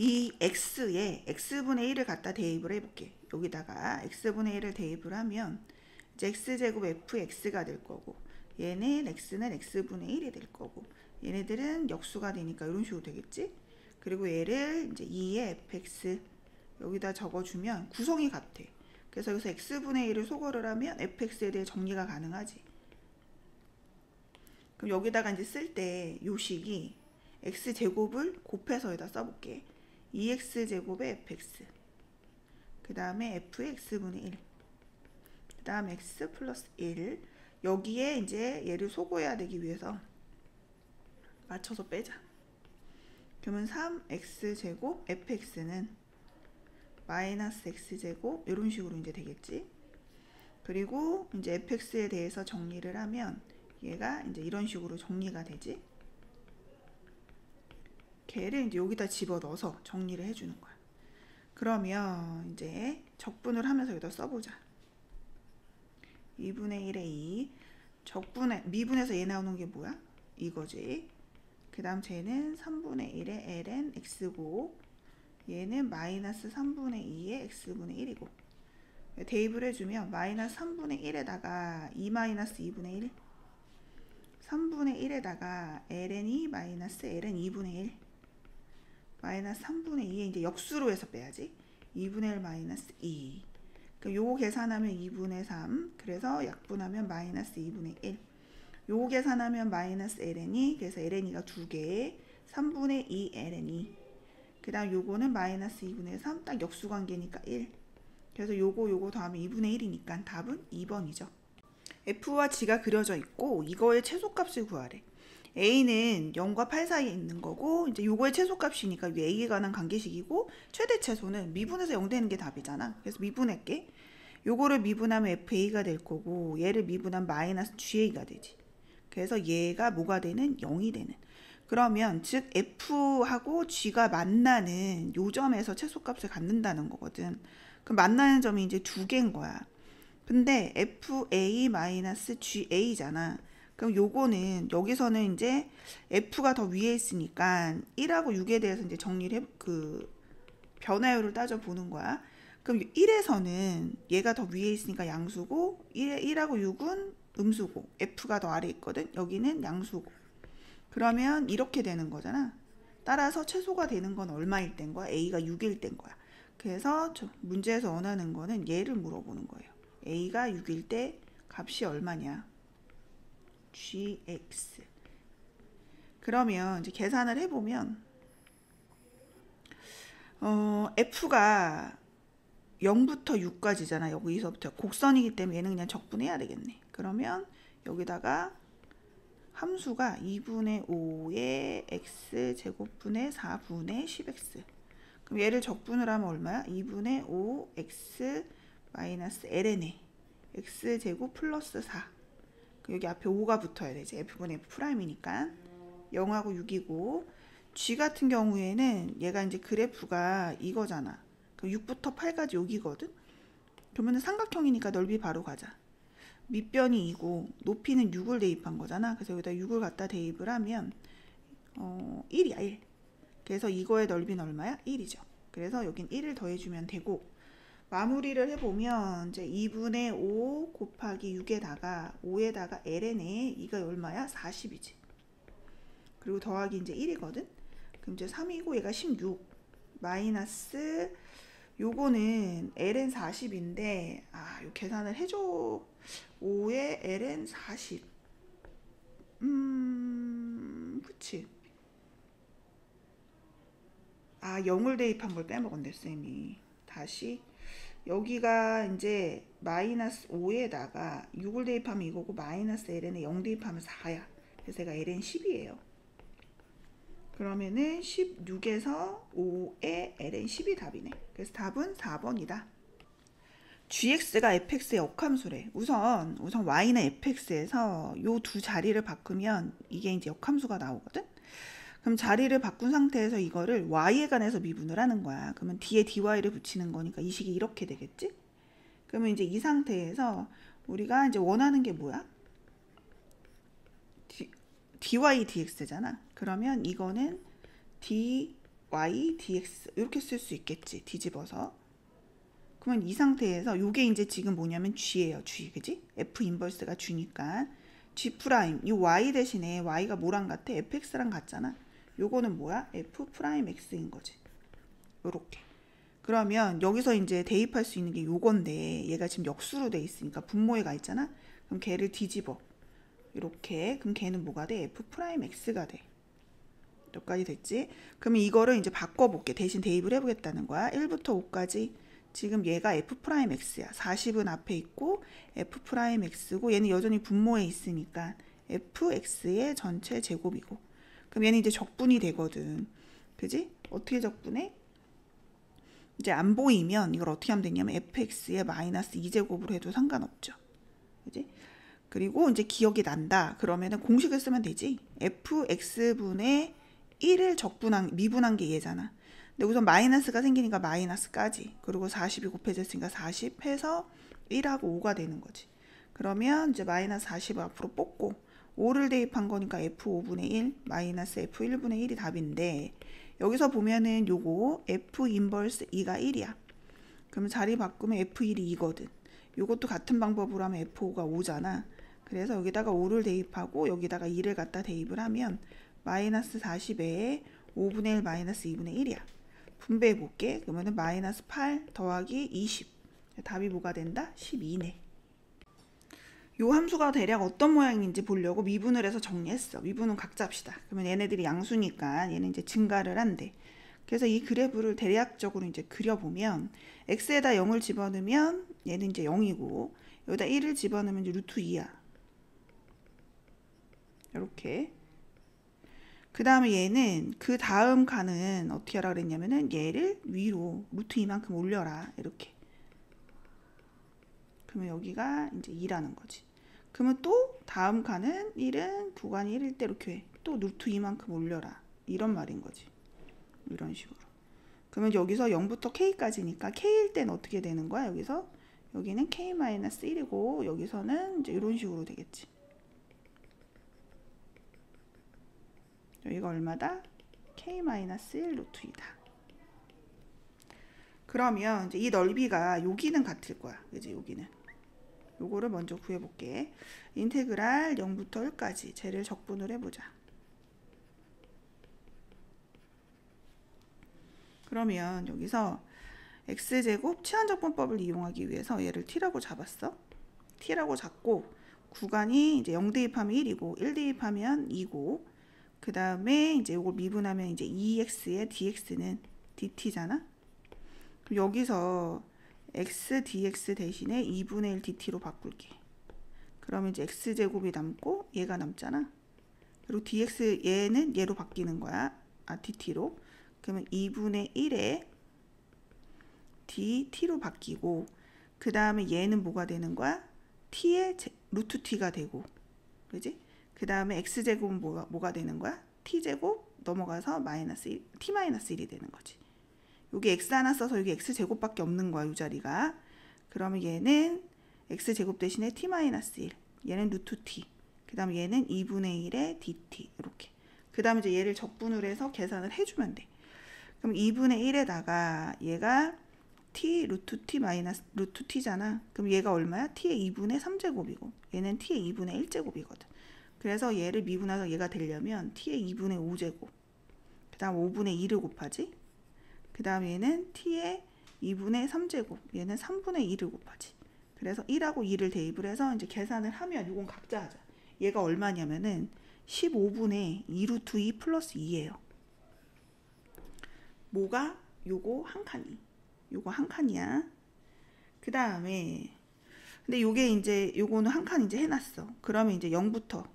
이 x에 x분의 1을 갖다 대입을 해볼게. 여기다가 x분의 1을 대입을 하면 이제 x제곱 fx가 될 거고, 얘는 x는 x분의 1이 될 거고, 얘네들은 역수가 되니까 이런 식으로 되겠지. 그리고 얘를 이제 2의 fx 여기다 적어주면 구성이 같아. 그래서 여기서 x분의 1을 소거를 하면 fx에 대해 정리가 가능하지. 그럼 여기다가 이제 쓸 때 요 식이 x제곱을 곱해서 여기다 써볼게. 2x제곱의 fx, 그 다음에 f의 x분의 1, 그 다음 x 플러스 1. 여기에 이제 얘를 소거해야 되기 위해서 맞춰서 빼자. 그러면 3x제곱 fx는 마이너스 x제곱 이런 식으로 이제 되겠지. 그리고 이제 fx에 대해서 정리를 하면 얘가 이제 이런 식으로 정리가 되지. 걔를 이제 여기다 집어넣어서 정리를 해주는 거야. 그러면 이제 적분을 하면서 여기다 써보자. 2분의 1에 2 적분에 미분에서 얘 나오는 게 뭐야? 이거지. 그 다음 쟤는 3분의 1에 ln x고, 얘는 마이너스 3분의 2의 x분의 1이고, 대입을 해주면 마이너스 3분의 1에다가 2 마이너스 2분의 1, 3분의 1에다가 ln이 마이너스 ln 2분의 1, 마이너스 3분의 2에 이제 역수로 해서 빼야지. 2분의 1 마이너스 2. 그럼 요거 계산하면 2분의 3. 그래서 약분하면 마이너스 2분의 1. 요거 계산하면 마이너스 ln이, 그래서 ln이가 2개, 3분의 2 ln이. 그 다음 요거는 마이너스 2분의 3, 딱 역수관계니까 1. 그래서 요거 더하면 2분의 1이니까 답은 2번이죠. F와 G가 그려져 있고 이거의 최소값을 구하래. A는 0과 8 사이에 있는 거고, 이제 요거의 최소값이니까 A에 관한 관계식이고, 최대 최소는 미분해서 0 되는 게 답이잖아. 그래서 미분할게. 요거를 미분하면 FA가 될 거고, 얘를 미분하면 마이너스 GA가 되지. 그래서 얘가 뭐가 되는? 0이 되는. 그러면 즉 F하고 G가 만나는 요 점에서 최소값을 갖는다는 거거든. 그럼 만나는 점이 이제 두 개인 거야. 근데 FA-GA잖아. 그럼 요거는 여기서는 이제 F가 더 위에 있으니까 1하고 6에 대해서 이제 정리를 변화율을 따져 보는 거야. 그럼 1에서는 얘가 더 위에 있으니까 양수고, 1하고 6은 음수고, F가 더 아래에 있거든. 여기는 양수고. 그러면 이렇게 되는 거잖아. 따라서 최소가 되는 건 얼마일 땐 거야? A가 6일 땐 거야. 그래서 문제에서 원하는 거는 얘를 물어보는 거예요. A가 6일 때 값이 얼마냐? gx. 그러면 이제 계산을 해보면 f가 0부터 6까지잖아. 여기서부터 곡선이기 때문에 얘는 그냥 적분해야 되겠네. 그러면 여기다가 함수가 2분의 5의 x제곱분의 4분의 10x. 그럼 얘를 적분을 하면 얼마야? 2분의 5x 마이너스 ln에 x제곱 플러스 4. 여기 앞에 5가 붙어야 되지. f분의 f'이니까 0하고 6이고, g 같은 경우에는 얘가 이제 그래프가 이거잖아. 그럼 6부터 8까지 여기거든. 그러면 삼각형이니까 넓이 바로 가자. 밑변이 2고 높이는 6을 대입한 거잖아. 그래서 여기다 6을 갖다 대입을 하면 1이야 1. 그래서 이거의 넓이는 얼마야? 1이죠. 그래서 여긴 1을 더해주면 되고, 마무리를 해보면 이제 2분의 5 곱하기 6에다가 5에다가 ln에 이가 얼마야? 40이지. 그리고 더하기 이제 1이거든. 그럼 이제 3이고 얘가 16 마이너스 요거는 ln 40인데 요 계산을 해줘. 5에 ln 40. 그치. 0을 대입한 걸 빼먹었네 쌤이. 다시 여기가 이제 마이너스 5에다가 6을 대입하면 이거고, 마이너스 ln에 0 대입하면 4야. 그래서 얘가 ln 10이에요. 그러면은 16에서 5에 ln 10이 답이네. 그래서 답은 4번이다. gx가 fx의 역함수래. 우선 y는 fx에서 요 두 자리를 바꾸면 이게 이제 역함수가 나오거든. 그럼 자리를 바꾼 상태에서 이거를 y에 관해서 미분을 하는 거야. 그러면 뒤에 dy를 붙이는 거니까 이 식이 이렇게 되겠지? 그러면 이제 이 상태에서 우리가 이제 원하는 게 뭐야? dy dx잖아. 그러면 이거는 dy y dx 이렇게 쓸 수 있겠지. 뒤집어서. 그러면 이 상태에서 요게 이제 지금 뭐냐면 g예요. g. 그지? f 인버스가 g니까 g 프라임 이 y 대신에 y가 뭐랑 같아? fx랑 같잖아. 요거는 뭐야? f 프라임 x인 거지. 요렇게. 그러면 여기서 이제 대입할 수 있는 게 요건데 얘가 지금 역수로 돼 있으니까 분모에 가 있잖아. 그럼 걔를 뒤집어. 이렇게. 그럼 걔는 뭐가 돼? f 프라임 x가 돼. 여기까지 됐지? 그러면 이거를 이제 바꿔볼게. 대신 대입을 해보겠다는 거야. 1부터 5까지. 지금 얘가 f'x야. 40은 앞에 있고 f'x고 얘는 여전히 분모에 있으니까 fx의 전체 제곱이고. 그럼 얘는 이제 적분이 되거든. 그지? 어떻게 적분해? 이제 안 보이면 이걸 어떻게 하면 되냐면 fx의 마이너스 2제곱으로 해도 상관없죠. 그지? 그리고 이제 기억이 난다. 그러면은 공식을 쓰면 되지. fx분의 1을 미분한 게 얘잖아. 근데 우선 마이너스가 생기니까 마이너스까지. 그리고 40이 곱해졌으니까 40 해서 1하고 5가 되는 거지. 그러면 이제 마이너스 40을 앞으로 뽑고 5를 대입한 거니까 f5분의 1 마이너스 f1분의 1이 답인데 여기서 보면은 요거 f 인버스 2가 1이야. 그러면 자리 바꾸면 f1이 2거든. 요것도 같은 방법으로 하면 f5가 5잖아. 그래서 여기다가 5를 대입하고 여기다가 2를 갖다 대입을 하면 마이너스 40에 5분의 1 마이너스 2분의 1이야. 분배해 볼게. 그러면은 마이너스 8 더하기 20. 답이 뭐가 된다? 12네. 요 함수가 대략 어떤 모양인지 보려고 미분을 해서 정리했어. 미분은 각자 합시다. 그러면 얘네들이 양수니까 얘는 이제 증가를 한대. 그래서 이 그래프를 대략적으로 이제 그려보면 x에다 0을 집어넣으면 얘는 이제 0이고 여기다 1을 집어넣으면 이제 루트 2야. 이렇게. 그 다음에 얘는 그 다음 칸은 어떻게 하라 그랬냐면은 얘를 위로 루트 2만큼 올려라. 이렇게. 그러면 여기가 이제 2라는 거지. 그러면 또 다음 칸은 1은 구간이 1일 때 이렇게 해. 또 루트 2만큼 올려라. 이런 말인 거지. 이런 식으로. 그러면 여기서 0부터 k까지니까 k일 땐 어떻게 되는 거야? 여기서 여기는 k-1이고 여기서는 이제 이런 식으로 되겠지. 여기가 얼마다? k-1 루트 2다. 그러면 이제 이 넓이가 여기는 같을 거야. 그지? 여기는. 요거를 먼저 구해볼게. 인테그랄 0부터 1까지 쟤를 적분을 해보자. 그러면 여기서 x제곱 치환적분법을 이용하기 위해서 얘를 t라고 잡았어. t라고 잡고 구간이 이제 0 대입하면 1이고 1 대입하면 2고 그 다음에 이제 이걸 미분하면 이제 2x의 dx는 dt잖아. 그럼 여기서 x dx 대신에 2분의 1 dt로 바꿀게. 그러면 이제 x제곱이 남고 얘가 남잖아. 그리고 dx 얘는 얘로 바뀌는 거야. dt로. 그러면 2분의 1에 dt로 바뀌고 그 다음에 얘는 뭐가 되는 거야? t의 루트 t가 되고 그지? 그 다음에 x제곱은 뭐가 되는 거야? t제곱 넘어가서 마이너스 1, t-1이 되는 거지. 여기 x 하나 써서 여기 x제곱밖에 없는 거야. 이 자리가. 그러면 얘는 x제곱 대신에 t-1 얘는 루트 t 그 다음에 얘는 2분의 1의 dt 이렇게. 그 다음에 이제 얘를 적분을 해서 계산을 해주면 돼. 그럼 2분의 1에다가 얘가 t 루트 t 마이너스 루트 t잖아. 그럼 얘가 얼마야? t의 2분의 3제곱이고 얘는 t의 2분의 1제곱이거든. 그래서 얘를 미분해서 얘가 되려면 t의 2분의 5제곱 그 다음 5분의 2를 곱하지. 그 다음 얘는 t의 2분의 3제곱 얘는 3분의 2를 곱하지. 그래서 1하고 2를 대입을 해서 이제 계산을 하면 이건 각자 하자. 얘가 얼마냐면은 15분의 2 루트 2 플러스 2예요. 뭐가? 요거 한 칸이. 요거 한 칸이야. 그 다음에 근데 요게 이제 요거는 한 칸 이제 해놨어. 그러면 이제 0부터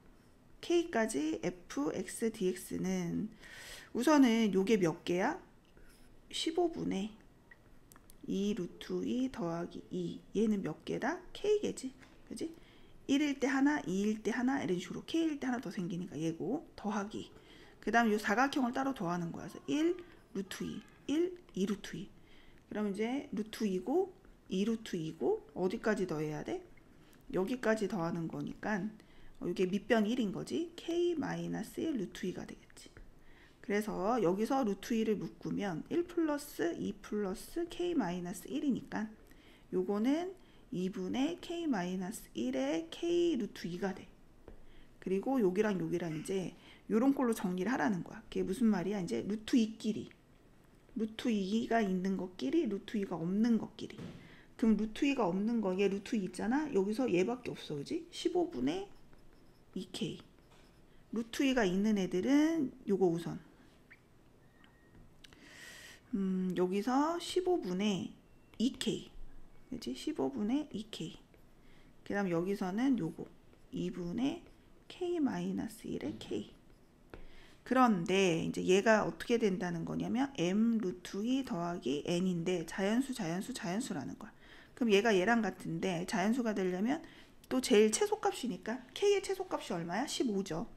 k까지 f x dx는 우선은 요게 몇 개야? 15분의 2 루트 2 더하기 2 얘는 몇 개다? k개지. 그지? 1일 때 하나, 2일 때 하나 이런 식으로 k일 때 하나 더 생기니까 얘고 더하기 그 다음 요 사각형을 따로 더하는 거야. 그래서 1 루트 2 1 2 루트 2 그럼 이제 루트 2고 2 루트 2고 어디까지 더해야 돼? 여기까지 더하는 거니까 이게 밑변 1인 거지. k-1 루트 2가 되겠지. 그래서 여기서 루트 2를 묶으면 1 플러스 2 플러스 k 마이너스 1이니까 요거는 2분의 k 마이너스 1의 k 루트 2가 돼. 그리고 여기랑 여기랑 이제 요런 꼴로 정리를 하라는 거야. 그게 무슨 말이야? 이제 루트 2끼리 루트 2가 있는 것끼리 루트 2가 없는 것끼리. 그럼 루트 2가 없는 거, 얘 루트 2 있잖아. 여기서 얘밖에 없어, 그지? 15분의 2k. 루트 2가 있는 애들은 요거 우선 여기서 15분의 2k, 그지? 15분의 2k. 그 다음 여기서는 요거 2분의 k-1의 k. 그런데 이제 얘가 어떻게 된다는 거냐면 m 루트 2 더하기 n인데 자연수라는 거야. 그럼 얘가 얘랑 같은데 자연수가 되려면 또 제일 최소값이니까 k의 최소값이 얼마야? 15죠.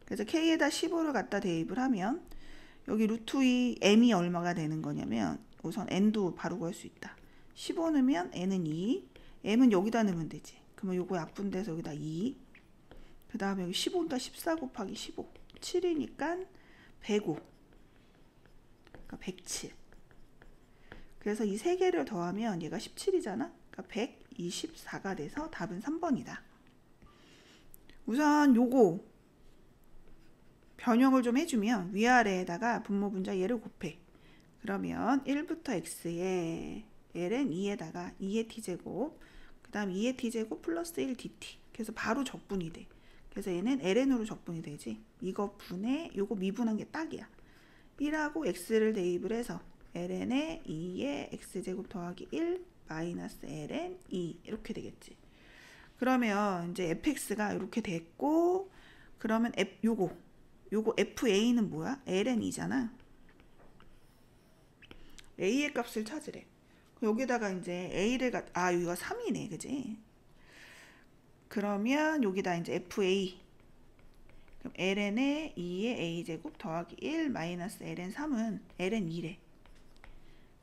그래서 k에다 15를 갖다 대입을 하면 여기 루트 2 m이 얼마가 되는 거냐면 우선 n도 바로 구할 수 있다. 15 넣으면 n은 2, m은 여기다 넣으면 되지. 그러면 요거 약분돼서 여기다 2, 그 다음에 여기 15니까 14 곱하기 15, 7이니까 105, 그러니까 107. 그래서 이 세 개를 더하면 얘가 17이잖아. 그러니까 124가 돼서 답은 3번이다. 우선 요거 변형을 좀 해주면 위아래에다가 분모 분자 얘를 곱해. 그러면 1부터 x에 ln 2에다가 2의 t제곱, 그 다음 2의 t제곱 플러스 1 dt. 그래서 바로 적분이 돼. 그래서 얘는 ln으로 적분이 되지. 이거 분해, 요거 미분한 게 딱이야. 1하고 x를 대입을 해서 ln에 2의 x제곱 더하기 1 마이너스 ln 2 이렇게 되겠지. 그러면 이제 fx가 이렇게 됐고, 그러면 요거 fa는 뭐야? ln이잖아. a의 값을 찾으래. 여기다가 이제 a를 여기가 3이네, 그지? 그러면 여기다 이제 fa, 그럼 ln에 2의 a제곱 더하기 1 마이너스 ln 3은 ln 2래.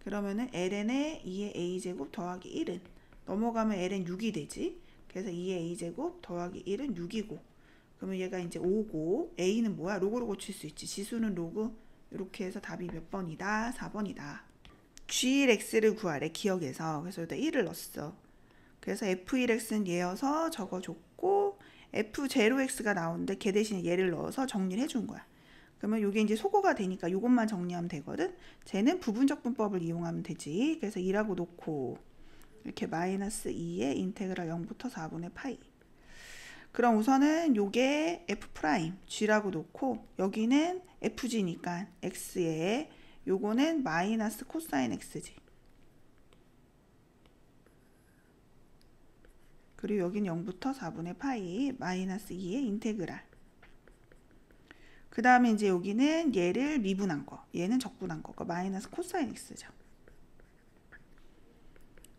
그러면은 ln에 2의 a제곱 더하기 1은 넘어가면 ln 6이 되지. 그래서 2의 a제곱 더하기 1은 6이고, 그러면 얘가 이제 5고, a는 뭐야? 로그로 고칠 수 있지. 지수는 로그. 이렇게 해서 답이 몇 번이다? 4번이다. g1x를 구하래, 기억에서. 그래서 여기다 1을 넣었어. 그래서 f1x는 얘여서 적어줬고, f0x가 나오는데 걔 대신에 얘를 넣어서 정리를 해준 거야. 그러면 이게 이제 소거가 되니까 이것만 정리하면 되거든. 쟤는 부분적 분법을 이용하면 되지. 그래서 2라고 놓고 이렇게 마이너스 2의 인테그랄 0부터 4분의 파이. 그럼 우선은 요게 f 프라임 g라고 놓고 여기는 fg니까 x에 요거는 마이너스 코사인 xg. 그리고 여긴 0부터 4분의 파이 마이너스 2의 인테그랄. 그 다음에 이제 여기는 얘를 미분한 거, 얘는 적분한 거, 마이너스 코사인 x죠.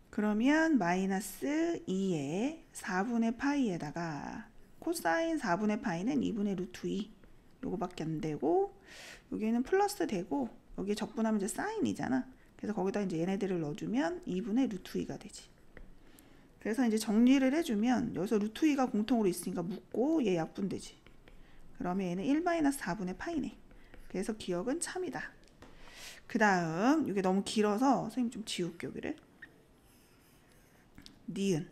그러면 마이너스 2의 4분의 파이에다가 코사인 4분의 파이는 2분의 루트 2 요거밖에 안 되고, 여기는 플러스 되고, 여기 적분하면 이제 사인이잖아. 그래서 거기다 이제 얘네들을 넣어주면 2분의 루트 2가 되지. 그래서 이제 정리를 해주면 여기서 루트 2가 공통으로 있으니까 묶고 얘 약분되지. 그러면 얘는 1-4분의 파이네. 그래서 기억은 참이다. 그 다음 이게 너무 길어서 선생님 좀 지울게 여기를. 니은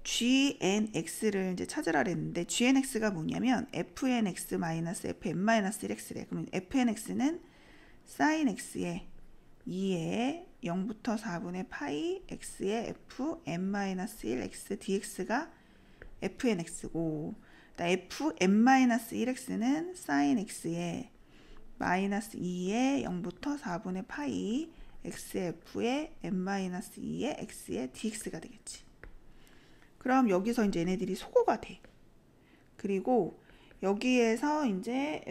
gnx를 이제 찾으라 그랬는데 gnx가 뭐냐면 fnx 마이너스 fn-1x래. 그러면 fnx는 sin x에 2에 0부터 4분의 파이 x의 fn-1x dx가 fnx고, fn-1x는 sin x에 마이너스 2에 0부터 4분의 파이 xf의 n-2의 x의 dx가 되겠지. 그럼 여기서 이제 얘네들이 소거가 돼. 그리고 여기에서 이제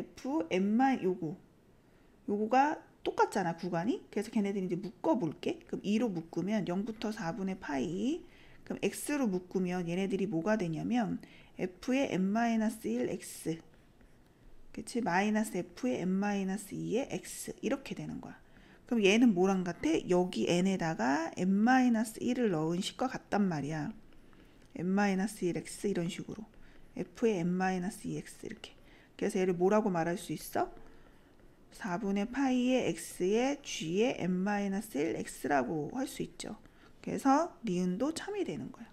요거가 똑같잖아, 구간이. 그래서 걔네들이 이제 묶어볼게. 그럼 2로 묶으면 0부터 4분의 파이, 그럼 x로 묶으면 얘네들이 뭐가 되냐면 f의 n-1x, 그치? 마이너스 f의 n-2의 x 이렇게 되는 거야. 그럼 얘는 뭐랑 같아? 여기 n에다가 n-1을 넣은 식과 같단 말이야. n-1x 이런 식으로 f의 n-2x 이렇게. 그래서 얘를 뭐라고 말할 수 있어? 4분의 파이의 x의 g의 n-1 x라고 할 수 있죠. 그래서 니은도 참이 되는 거예요.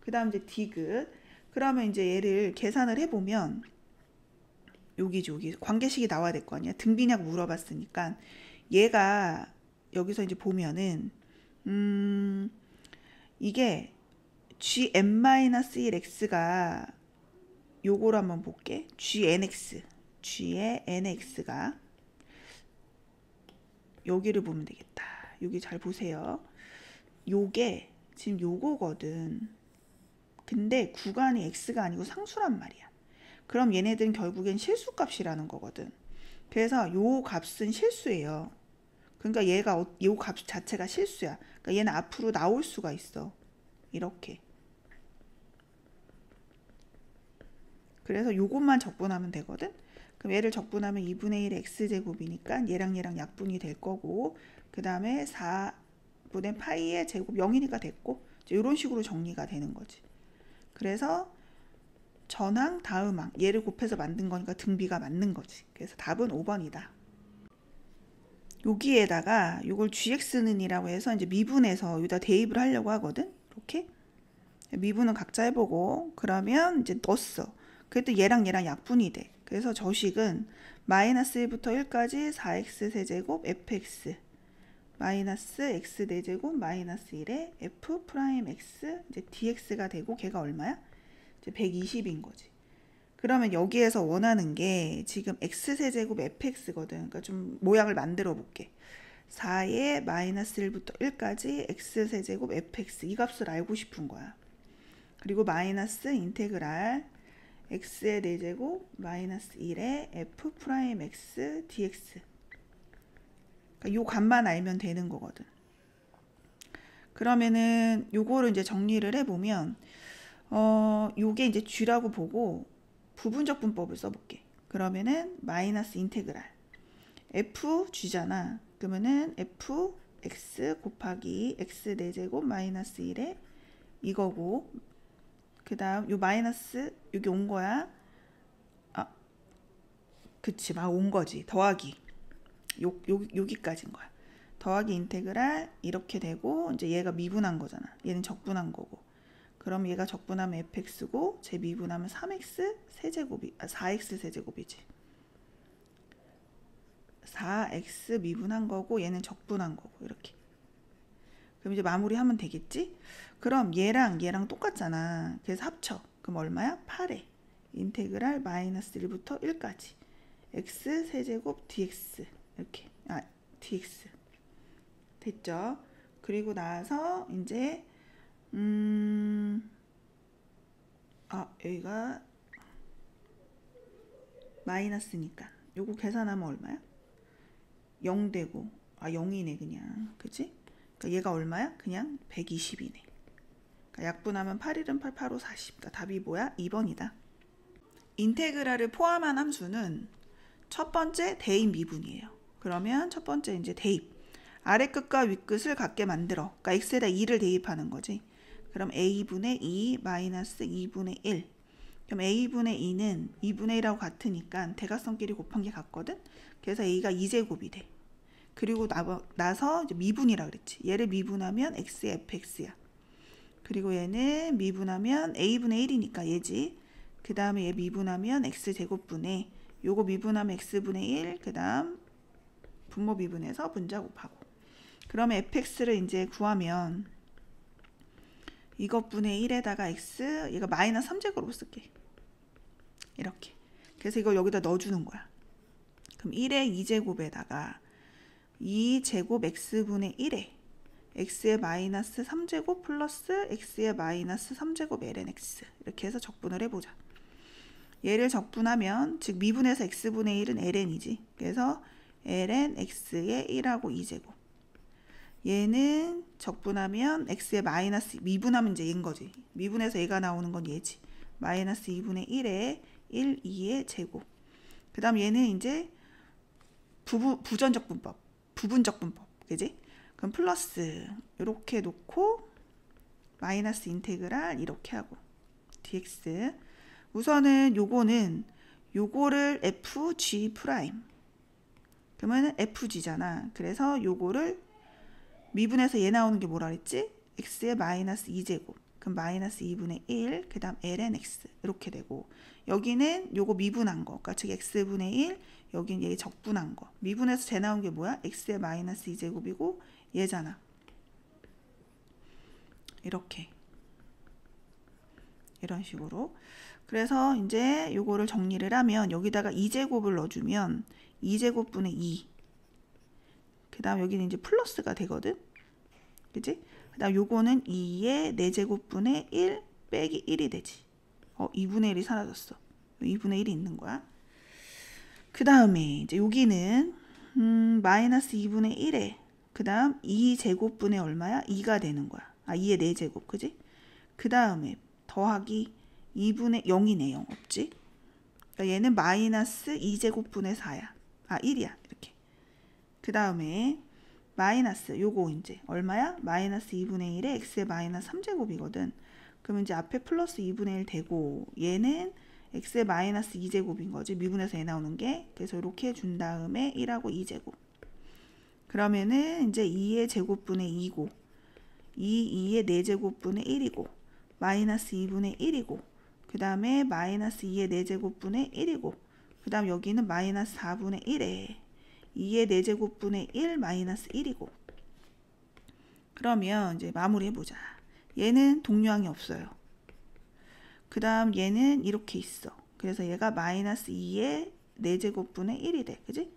그 다음 이제 디귿. 그러면 이제 얘를 계산을 해보면 여기 관계식이 나와야 될 거 아니야. 등비냐고 물어봤으니까 얘가 여기서 이제 보면은 이게 gn-1x가 요거로 한번 볼게. g의 nx가 여기를 보면 되겠다. 여기 잘 보세요. 요게 지금 요거거든. 근데 구간이 x가 아니고 상수란 말이야. 그럼 얘네들은 결국엔 실수값이라는 거거든. 그래서 요 값은 실수예요. 그러니까 얘가 요 값 자체가 실수야. 그러니까 얘는 앞으로 나올 수가 있어. 이렇게. 그래서 요것만 적분하면 되거든. 그럼 얘를 적분하면 2분의 1 x제곱이니까 얘랑 약분이 될 거고, 그 다음에 4분의 파이의 제곱 0이니까 됐고, 이런 식으로 정리가 되는 거지. 그래서 전항 다음항 얘를 곱해서 만든 거니까 등비가 맞는 거지. 그래서 답은 5번이다. 여기에다가 이걸 gx는 이라고 해서 이제 미분해서 여기다 대입을 하려고 하거든. 이렇게 미분은 각자 해보고, 그러면 이제 넣었어. 그래도 얘랑 약분이 돼. 그래서 저식은 마이너스 1부터 1까지 4x 세제곱 fx 마이너스 x 4제곱 마이너스 1에 f 프라임 x 이제 dx가 되고, 걔가 얼마야? 이제 120인 거지. 그러면 여기에서 원하는 게 지금 x 세제곱 fx거든. 그러니까 좀 모양을 만들어 볼게. 4의 마이너스 1부터 1까지 x 세제곱 fx 이 값을 알고 싶은 거야. 그리고 마이너스 인테그랄 x의 4제곱 마이너스 1의 f 프라임 x dx. 그러니까 요 값만 알면 되는 거거든. 그러면은 요거를 이제 정리를 해보면 요게 이제 g라고 보고 부분적 분법을 써볼게. 그러면은 마이너스 인테그랄 f g잖아. 그러면은 f x 곱하기 x 4제곱 마이너스 1에 이거고, 그 다음 요 마이너스 여기 온 거야. 그치, 막 온 거지. 더하기 여기까지인 거야. 더하기 인테그랄 이렇게 되고, 이제 얘가 미분한 거잖아. 얘는 적분한 거고. 그럼 얘가 적분하면 fx고 제 미분하면 3x 세제곱이 4x 세제곱이지. 4x 미분한 거고 얘는 적분한 거고. 이렇게. 그럼 이제 마무리하면 되겠지? 그럼 얘랑 똑같잖아. 그래서 합쳐. 그럼 얼마야? 8에 인테그랄 마이너스 1부터 1까지 x 세제곱 dx 이렇게. dx 됐죠? 그리고 나서 이제 여기가 마이너스니까 요거 계산하면 얼마야? 0 되고 0이네 그냥. 그치? 그러니까 얘가 얼마야? 그냥 120이네. 그러니까 약분하면 8일은 8, 8, 5, 40. 그러니까 답이 뭐야? 2번이다. 인테그랄을 포함한 함수는 첫 번째 대입 미분이에요. 그러면 첫 번째 이제 대입. 아래 끝과 윗 끝을 같게 만들어. 그러니까 x에다 2를 대입하는 거지. 그럼 a분의 2 마이너스 2분의 1. 그럼 a분의 2는 2분의 1하고 같으니까 대각선끼리 곱한 게 같거든. 그래서 a가 2제곱이 돼. 그리고 나서 이제 미분이라 그랬지. 얘를 미분하면 x의 fx야. 그리고 얘는 미분하면 a분의 1이니까 얘지. 그 다음에 얘 미분하면 x제곱분의 요거 미분하면 x분의 1. 그 다음 분모 미분해서 분자 곱하고. 그러면 fx를 이제 구하면 이것분의 1에다가 x 얘가 마이너스 3제곱으로 쓸게. 이렇게. 그래서 이걸 여기다 넣어주는 거야. 그럼 1의 2제곱에다가 2제곱 x분의 1에 x의 마이너스 3제곱 플러스 x의 마이너스 3제곱 ln x 이렇게 해서 적분을 해보자. 얘를 적분하면 즉 미분해서 x분의 1은 ln이지. 그래서 ln x의 1하고 2제곱. 얘는 적분하면 x의 마이너스 미분하면 이제 얘인 거지. 미분해서 얘가 나오는 건 얘지. 마이너스 2분의 1에 1, 2의 제곱. 그 다음 얘는 이제 부분적 분법. 그지? 그럼 플러스 이렇게 놓고 마이너스 인테그랄 이렇게 하고 dx. 우선은 요거는 요거를 fg 프라임. 그러면 fg잖아. 그래서 요거를 미분해서 얘 나오는 게 뭐라 그랬지? x의 마이너스 2제곱. 그럼 마이너스 2분의 1, 그 다음 ln x 이렇게 되고, 여기는 요거 미분한 거, 그러니까 즉 x분의 1, 여긴 얘 적분한 거. 미분해서 쟤 나온 게 뭐야? x의 마이너스 2제곱이고 얘잖아. 이렇게. 이런 식으로. 그래서 이제 요거를 정리를 하면 여기다가 2제곱을 넣어주면 2제곱분의 2. 그 다음 여기는 이제 플러스가 되거든. 그치? 그 다음 요거는 2의 4제곱분의 1 빼기 1이 되지. 2분의 1이 사라졌어. 2분의 1이 있는 거야. 그 다음에 이제 여기는 마이너스 2분의 1에 그 다음 2제곱분의 얼마야? 2가 되는 거야. 2의 4제곱. 그지? 그 다음에 더하기 2분의 0이네. 0 없지? 그러니까 얘는 마이너스 2제곱분의 4야. 1이야. 이렇게. 그 다음에 마이너스 요거 이제 얼마야? 마이너스 2분의 1에 x의 마이너스 3제곱이거든. 그러면 이제 앞에 플러스 2분의 1 되고 얘는 x의 마이너스 2제곱인 거지. 미분해서 얘 나오는 게. 그래서 이렇게 준 다음에 1하고 2제곱. 그러면은 이제 2의 제곱분의 2고 2의 4제곱분의 1이고 마이너스 2분의 1이고 그 다음에 마이너스 2의 4제곱분의 1이고 그 다음 여기는 마이너스 4분의 1에 2의 4제곱분의 1 마이너스 1이고 그러면 이제 마무리 해보자. 얘는 동류항이 없어요. 그 다음 얘는 이렇게 있어. 그래서 얘가 마이너스 2의 4제곱분의 1이 돼. 그지?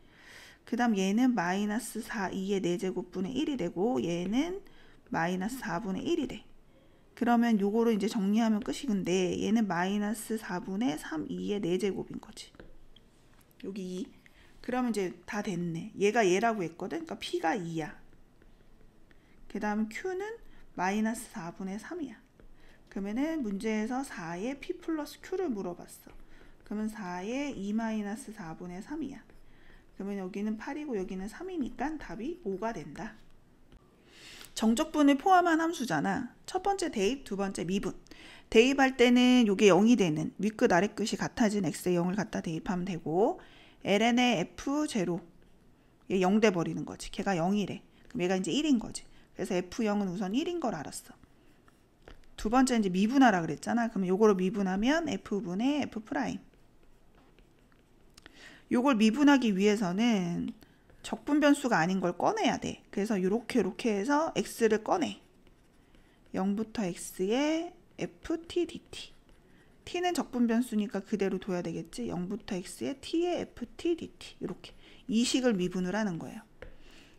그 다음 얘는 마이너스 2의 4제곱분의 1이 되고 얘는 마이너스 4분의 1이 돼. 그러면 요거를 이제 정리하면 끝이. 근데 얘는 마이너스 4분의 3, 2의 4제곱인 거지. 여기 2. 그러면 이제 다 됐네. 얘가 얘라고 했거든. 그러니까 P가 2야. 그 다음 Q는 마이너스 4분의 3이야. 그러면은 문제에서 4의 P 플러스 Q를 물어봤어. 그러면 4의 2 마이너스 4분의 3이야. 그러면 여기는 8이고 여기는 3이니까 답이 5가 된다. 정적분을 포함한 함수잖아. 첫 번째 대입, 두 번째 미분. 대입할 때는 이게 0이 되는 윗끝 아랫끝이 같아진 x의 0을 갖다 대입하면 되고 ln의 f0 얘 0 돼버리는 거지. 걔가 0이래. 그럼 얘가 이제 1인 거지. 그래서 f0은 우선 1인 걸 알았어. 두 번째 이제 미분하라 그랬잖아. 그럼 요거를 미분하면 f분의 f 프라임. 요걸 미분하기 위해서는 적분 변수가 아닌 걸 꺼내야 돼. 그래서 이렇게 해서 x를 꺼내. 0부터 x의 ft dt. t는 적분 변수니까 그대로 둬야 되겠지. 0부터 x의 t의 ft dt. 이렇게 이 식을 미분을 하는 거예요.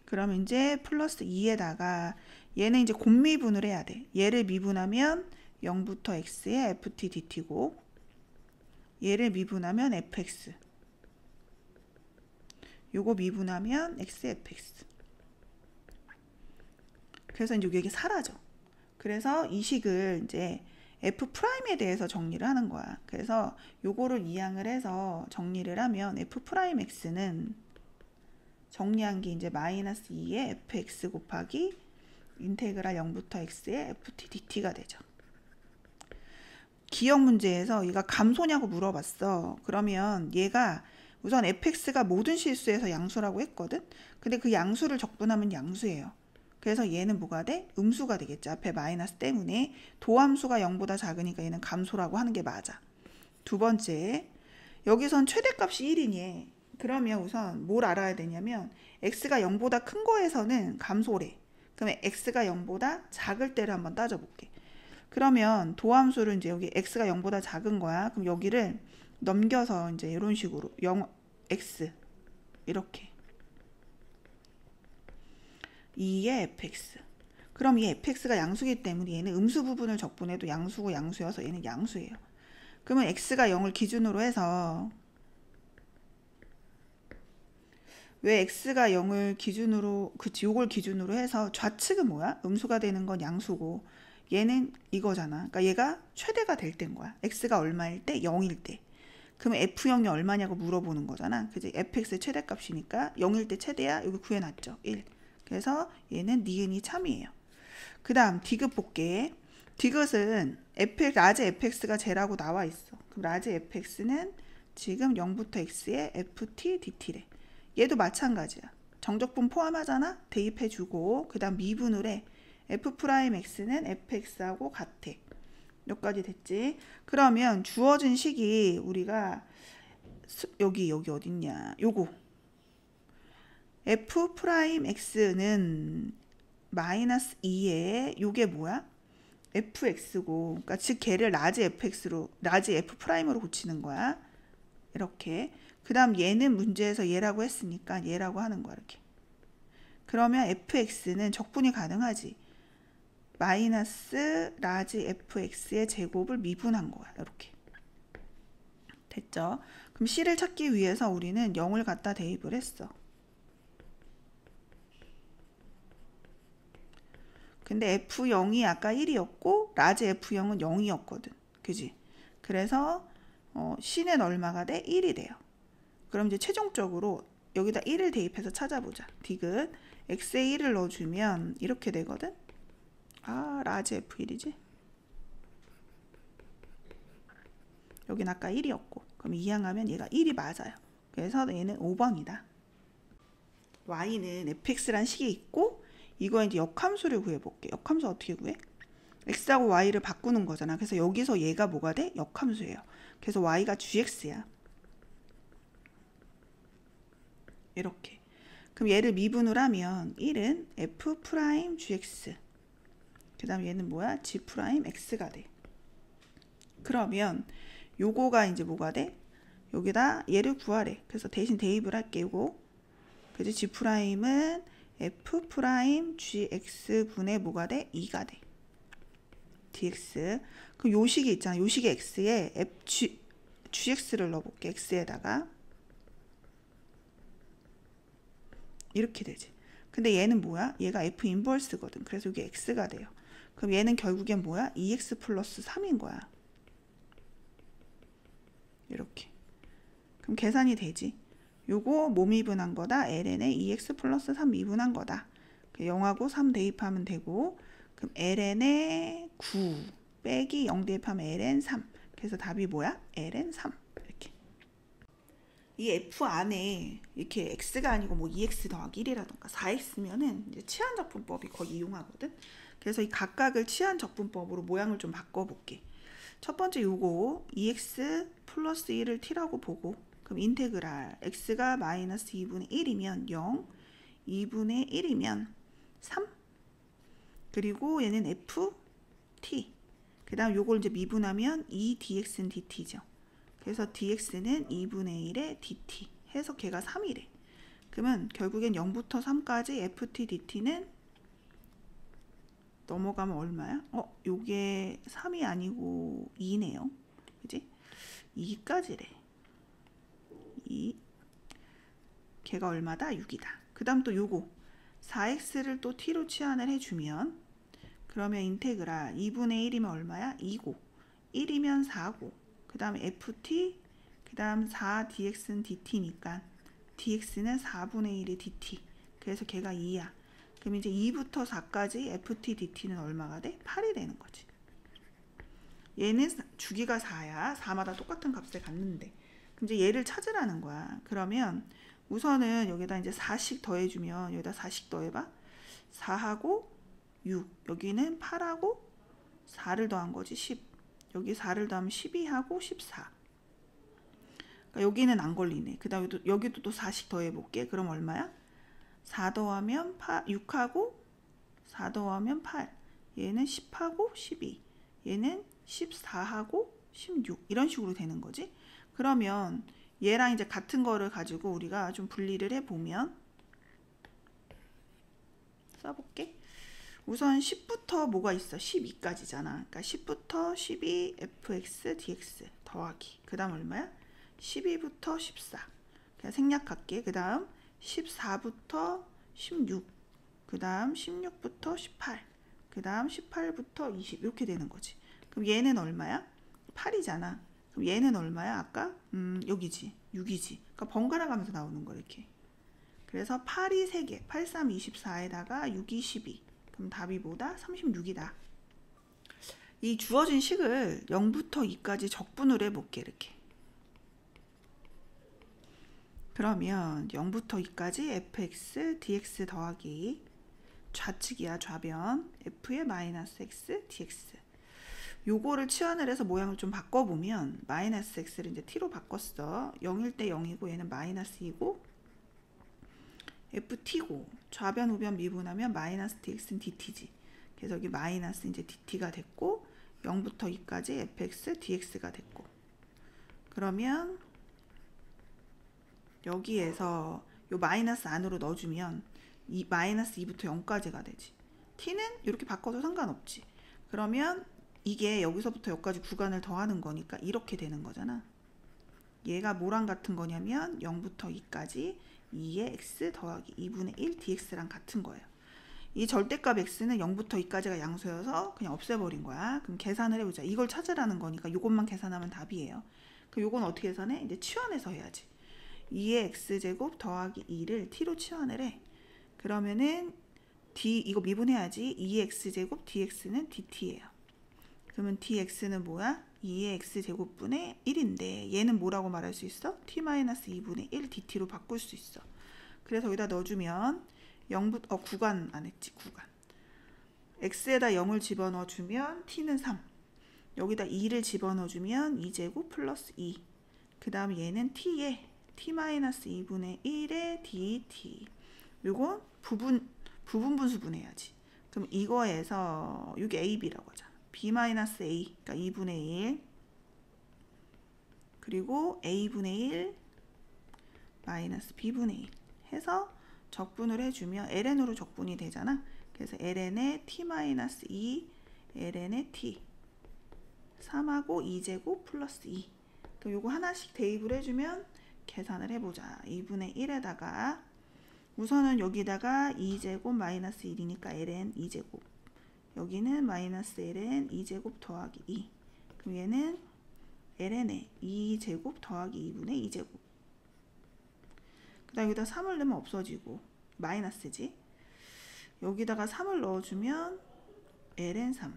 그러면 이제 플러스 2에다가 얘는 이제 곱미분을 해야 돼. 얘를 미분하면 0부터 x의 ft dt고 얘를 미분하면 fx. 요거 미분하면 xfx. 그래서 이제 이게 사라져. 그래서 이 식을 이제 f'에 대해서 정리를 하는 거야. 그래서 요거를 이항을 해서 정리를 하면 f'x는 정리한 게 이제 마이너스 2의 fx 곱하기 인테그랄 0부터 x의 ft dt가 되죠. 기억 문제에서 얘가 감소냐고 물어봤어. 그러면 얘가 우선 fx가 모든 실수에서 양수라고 했거든. 근데 그 양수를 적분하면 양수예요. 그래서 얘는 뭐가 돼? 음수가 되겠지. 앞에 마이너스 때문에 도함수가 0보다 작으니까 얘는 감소라고 하는 게 맞아. 두 번째, 여기선 최대값이 1이니 그러면 우선 뭘 알아야 되냐면 x가 0보다 큰 거에서는 감소래. 그러면 x가 0보다 작을 때를 한번 따져볼게. 그러면 도함수를 이제 여기 x가 0보다 작은 거야. 그럼 여기를 넘겨서 이제 이런 식으로 0, x 이렇게 2의 fx. 그럼 이 fx가 양수이기 때문에 얘는 음수 부분을 적분해도 양수고 양수여서 얘는 양수예요. 그러면 x가 0을 기준으로 해서 왜 x가 0을 기준으로 요걸 기준으로 해서 좌측은 뭐야? 음수가 되는 건 양수고 얘는 이거잖아. 그러니까 얘가 최대가 될 때인 거야. x가 얼마일 때? 0일 때. 그러면 f0이 얼마냐고 물어보는 거잖아. 그지? fx의 최대값이니까 0일 때 최대야. 여기 구해놨죠. 1. 그래서 얘는 니은이 참이에요. 그 다음 디귿 볼게. 디귿은 라지 fx가 제라고 나와 있어. 그럼 라지 fx는 지금 0부터 x에 ft dt래. 얘도 마찬가지야. 정적분 포함하잖아. 대입해주고 그 다음 미분을 해. f'x는 fx하고 같아. 여기까지 됐지? 그러면 주어진 식이 우리가 여기 어딨냐, 요거 f'x는 마이너스 2에 요게 뭐야? fx고, 그러니까 즉 걔를 라지 fx로, 라지 f'으로 고치는 거야. 이렇게. 그 다음 얘는 문제에서 얘라고 했으니까 얘라고 하는 거야. 이렇게. 그러면 fx는 적분이 가능하지. 마이너스 라지 fx의 제곱을 미분한 거야. 이렇게. 됐죠? 그럼 c를 찾기 위해서 우리는 0을 갖다 대입을 했어. 근데 f0이 아까 1이었고 라지 f0은 0이었거든. 그지? 그래서 c는 얼마가 돼? 1이 돼요. 그럼 이제 최종적으로 여기다 1을 대입해서 찾아보자. 디귿 x에 1을 넣어주면 이렇게 되거든. 아, 라지 f1이지? 여긴 아까 1이었고 그럼 이항하면 얘가 1이 맞아요. 그래서 얘는 5번이다. y는 fx란 식이 있고 이거 이제 역함수를 구해볼게. 역함수 어떻게 구해? x하고 y를 바꾸는 거잖아. 그래서 여기서 얘가 뭐가 돼? 역함수예요. 그래서 y가 gx야. 이렇게. 그럼 얘를 미분을 하면 1은 f'(gx) 그 다음 얘는 뭐야? g'x가 돼. 그러면 요거가 이제 뭐가 돼? 여기다 얘를 구하래. 그래서 대신 대입을 할게. 요거. 그래서 g'은 f'(gx) 분의 뭐가 돼? 2가 돼. dx. 그럼 요 식이 있잖아. 요 식의 x에 gx를 넣어볼게. x에다가. 이렇게 되지. 근데 얘는 뭐야? 얘가 f 인버스거든. 그래서 이게 x가 돼요. 그럼 얘는 결국엔 뭐야? 2x 플러스 3인 거야. 이렇게. 그럼 계산이 되지. 요거 뭐 미분한 거다? ln에 2x 플러스 3 미분한 거다. 0하고 3 대입하면 되고 그럼 ln에 9 빼기 0 대입하면 ln 3. 그래서 답이 뭐야? ln 3. 이렇게. 이 f 안에 이렇게 x가 아니고 뭐 2x 더하기 1이라던가 4x면은 이제 치환적분법이 거의 이용하거든. 그래서 이 각각을 치환적분법으로 모양을 좀 바꿔볼게. 첫 번째 요거 2x 플러스 1을 t라고 보고 그럼 인테그랄 x가 마이너스 2분의 1이면 0, 2분의 1이면 3 그리고 얘는 ft 그 다음 요걸 이제 미분하면 2dx는 dt죠. 그래서 dx는 2분의 1의 dt 해서 걔가 3이래. 그러면 결국엔 0부터 3까지 ft dt는 넘어가면 얼마야? 요게 3이 아니고 2네요. 그지? 2까지래. 2. 걔가 얼마다? 6이다. 그 다음 또 요거 4x를 또 t로 치환을 해주면 그러면 인테그랄 2분의 1이면 얼마야? 2고 1이면 4고 그 다음에 ft 그 다음 4dx는 dt니까 dx는 4분의 1의 dt 그래서 걔가 2야. 그럼 이제 2부터 4까지 ft dt는 얼마가 돼? 8이 되는 거지. 얘는 주기가 4야. 4마다 똑같은 값을 갖는데 그럼 이제 얘를 찾으라는 거야. 그러면 우선은 여기다 이제 4씩 더해주면 여기다 4씩 더해봐. 4하고 6 여기는 8하고 4를 더한 거지 10 여기 4를 더하면 12하고 14 그러니까 여기는 안 걸리네. 그 다음 여기도 또 4씩 더해볼게. 그럼 얼마야? 4 더하면 6하고 4 더하면 8 얘는 10하고 12 얘는 14하고 16 이런 식으로 되는 거지. 그러면 얘랑 이제 같은 거를 가지고 우리가 좀 분리를 해보면 써볼게. 우선 10부터 뭐가 있어? 12까지잖아. 그러니까 10부터 12 fx dx 더하기 그 다음 얼마야? 12부터 14 그냥 생략할게. 그 다음 14부터 16 그 다음 16부터 18 그 다음 18부터 20 이렇게 되는 거지. 그럼 얘는 얼마야? 8이잖아. 그럼 얘는 얼마야? 아까? 여기지. 6이지. 그러니까 번갈아 가면서 나오는 거 이렇게. 그래서 8이 3개. 8, 3, 24에다가 6, 2, 12. 그럼 답이 뭐다? 36이다. 이 주어진 식을 0부터 2까지 적분을 해볼게. 이렇게. 그러면 0부터 2까지 fx dx 더하기 좌측이야, 좌변 f의 마이너스 x dx. 요거를 치환을 해서 모양을 좀 바꿔보면 마이너스 x를 이제 t로 바꿨어. 0일 때 0이고 얘는 마이너스 2고 ft고 좌변 우변 미분하면 마이너스 dx는 dt지. 그래서 여기 마이너스 이제 dt가 됐고 0부터 2까지 fx dx가 됐고, 그러면 여기에서 요 마이너스 안으로 넣어주면 이 마이너스 2부터 0까지가 되지. t는 이렇게 바꿔도 상관없지. 그러면 이게 여기서부터 여기까지 구간을 더하는 거니까 이렇게 되는 거잖아. 얘가 뭐랑 같은 거냐면 0부터 2까지 2의 x 더하기 2분의 1 dx랑 같은 거예요. 이 절대값 x는 0부터 2까지가 양수여서 그냥 없애버린 거야. 그럼 계산을 해보자. 이걸 찾으라는 거니까 이것만 계산하면 답이에요. 그럼 이건 어떻게 계산해? 이제 치환해서 해야지. 2의 x제곱 더하기 2를 t로 치환을 해. 그러면은 d 이거 미분해야지. 2의 x제곱 dx는 dt예요. 그러면 dx는 뭐야? 2의 x제곱분의 1인데 얘는 뭐라고 말할 수 있어? t-2분의 1 dt로 바꿀 수 있어. 그래서 여기다 넣어주면 0부터 구간 안 했지, 구간. x에다 0을 집어넣어주면 t는 3. 여기다 2를 집어넣어주면 2제곱 플러스 2. 그 다음 얘는 t에 t-2분의 1의 dt. 요건 부분분수 분해야지. 그럼 이거에서 이게 a, b라고 하잖아. b-a, 그러니까 2분의 1. 그리고 a분의 1 마이너스 b분의 1 해서 적분을 해주면 ln으로 적분이 되잖아. 그래서 ln의 t-2 ln의 t 3하고 2제곱 플러스 2. 그럼 요거 하나씩 대입을 해주면 계산을 해보자. 2분의 1에다가 우선은 여기다가 2제곱 마이너스 1이니까 ln 2제곱, 여기는 마이너스 ln 2제곱 더하기 2. 그럼 얘는 ln의 2제곱 더하기 2분의 2제곱. 그 다음 여기다 3을 넣으면 없어지고 마이너스지. 여기다가 3을 넣어주면 ln3,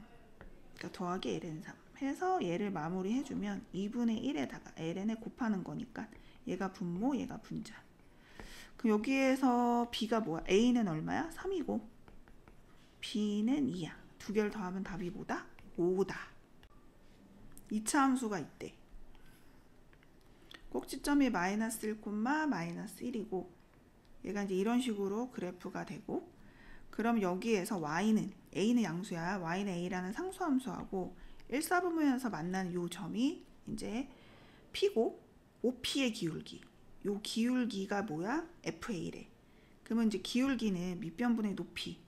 그러니까 더하기 ln3 해서 얘를 마무리 해주면 2분의 1에다가 ln에 곱하는 거니까 얘가 분모, 얘가 분자. 그럼 여기에서 b가 뭐야? a는 얼마야? 3이고 b는 2야. 두 개를 더하면 답이 뭐다? 5다. 2차 함수가 있대. 꼭지점이 마이너스 1, 마이너스 1이고 얘가 이제 이런 식으로 그래프가 되고, 그럼 여기에서 y는 a는 양수야. y는 a라는 상수함수하고 1사분면에서 만나는 요 점이 이제 p고 OP의 기울기. 요 기울기가 뭐야? FA래. 그러면 이제 기울기는 밑변분의 높이.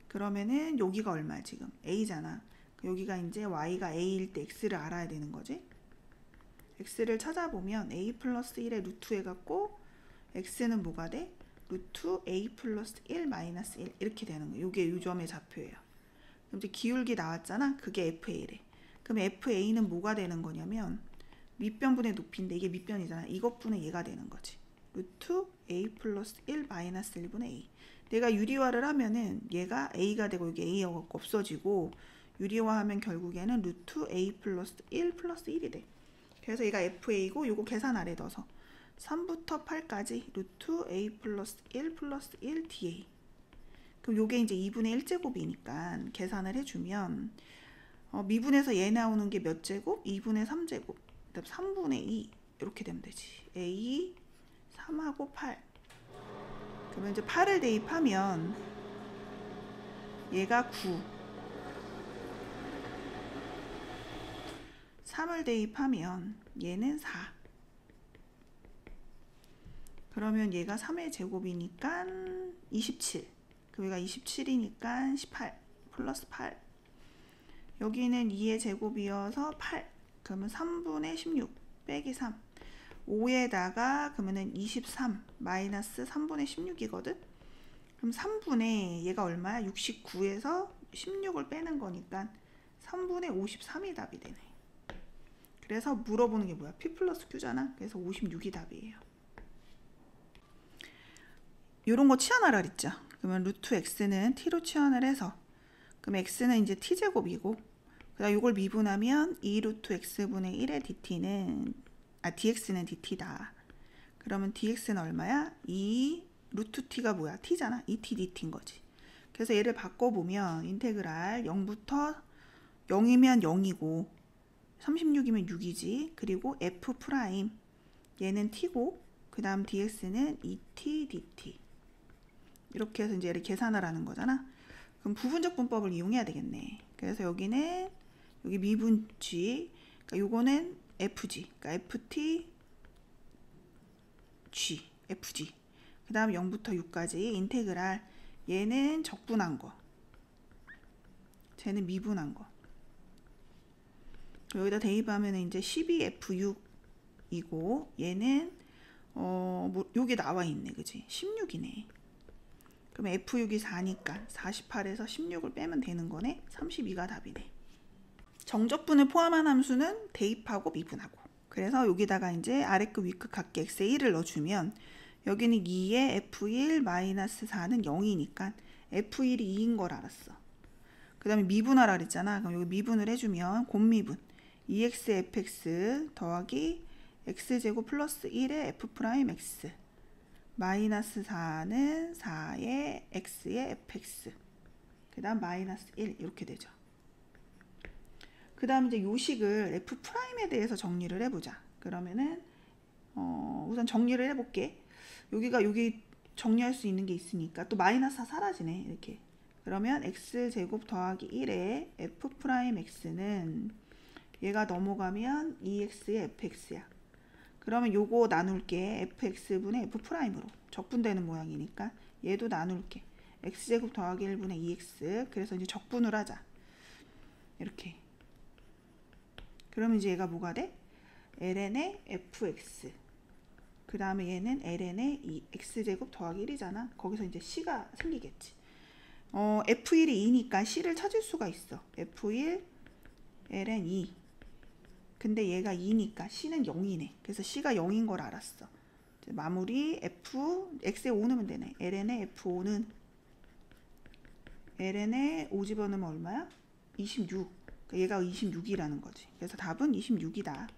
그러면은 여기가 얼마야 지금? A잖아. 여기가 이제 Y가 A일 때 X를 알아야 되는 거지. X를 찾아보면 A 플러스 1에 루트 해갖고 X는 뭐가 돼? 루트 A 플러스 1 마이너스 1 이렇게 되는 거예요. 이게 요 점의 좌표예요. 그럼 이제 기울기 나왔잖아. 그게 FA래. 그럼 FA는 뭐가 되는 거냐면 밑변분의 높이인데 이게 밑변이잖아. 이것분의 얘가 되는 거지. 루트 A 플러스 1 마이너스 1분의 A. 내가 유리화를 하면은 얘가 A가 되고 이게 A가 없어지고, 유리화하면 결국에는 루트 A 플러스 1 플러스 1이 돼. 그래서 얘가 FA고 요거 계산 아래 넣어서 3부터 8까지 루트 A 플러스 1 플러스 1 DA. 그럼 요게 이제 2분의 1제곱이니까 계산을 해주면 미분에서 얘 나오는 게 몇 제곱? 2분의 3제곱. 그다음 3분의 2 이렇게 되면 되지. A 3하고 8. 그러면 이제 8을 대입하면 얘가 9. 3을 대입하면 얘는 4. 그러면 얘가 3의 제곱이니까 27. 그럼 얘가 27이니까 18 플러스 8. 여기는 2의 제곱이어서 8. 그러면 3분의 16 빼기 3. 5에다가 그러면은 23 마이너스 3분의 16이거든. 그럼 3분의 얘가 얼마야? 69에서 16을 빼는 거니까 3분의 53이 답이 되네. 그래서 물어보는 게 뭐야? P 플러스 Q잖아. 그래서 56이 답이에요. 요런 거 치환하라 그랬죠. 그러면 루트 x는 t로 치환을 해서, 그럼 x는 이제 t제곱이고, 그다음 이걸 미분하면 2 루트 x분의 1의 dt는 dx는 dt다. 그러면 dx는 얼마야? 2 루트 t가 뭐야? t잖아. 2t dt인 거지. 그래서 얘를 바꿔보면 인테그랄 0부터 0이면 0이고 36이면 6이지. 그리고 f 프라임 얘는 t고 그 다음 dx는 2t dt 이렇게 해서 이제 얘를 계산하라는 거잖아. 그럼 부분적 분법을 이용해야 되겠네. 그래서 여기는 여기 미분 g, 그러니까 요거는 fg, 그러니까 ft g, fg. 그 다음 0부터 6까지 인테그랄 얘는 적분한 거, 쟤는 미분한 거. 여기다 대입하면 이제 12f6이고 얘는 뭐 요게 나와 있네, 그지? 16이네. 그럼 f6이 4니까 48에서 16을 빼면 되는 거네. 32가 답이네. 정적분을 포함한 함수는 대입하고 미분하고. 그래서 여기다가 이제 아래급 위급 각기 x에 1을 넣어주면 여기는 2에 f1 마이너스 4는 0이니까 f1이 2인 걸 알았어. 그 다음에 미분하라 그랬잖아. 그럼 여기 미분을 해주면 곱미분 2x fx 더하기 x제곱 플러스 1의 f 프라임 x 마이너스 4는 4의 x의 fx 그 다음 마이너스 1 이렇게 되죠. 그 다음 이제 요식을 f 프라임에 대해서 정리를 해보자. 그러면은 우선 정리를 해볼게. 여기 정리할 수 있는 게 있으니까 또 마이너스 4 사라지네. 이렇게. 그러면 x제곱 더하기 1의 f 프라임 x는 얘가 넘어가면 2x의 fx야. 그러면 요거 나눌게. fx분의 f 프라임으로 적분되는 모양이니까 얘도 나눌게. x제곱 더하기 1분의 2x. 그래서 이제 적분을 하자. 이렇게. 그러면 이제 얘가 뭐가 돼? ln의 fx. 그 다음에 얘는 ln의 x제곱 더하기 1이잖아. 거기서 이제 c가 생기겠지. f1이 2니까 c를 찾을 수가 있어. f1 ln 2. 근데 얘가 2니까 c는 0이네. 그래서 c가 0인 걸 알았어. 마무리 x에 5 넣으면 되네. ln의 f5는 ln의 5 집어넣으면 얼마야? 26. 그러니까 얘가 26이라는 거지. 그래서 답은 26이다.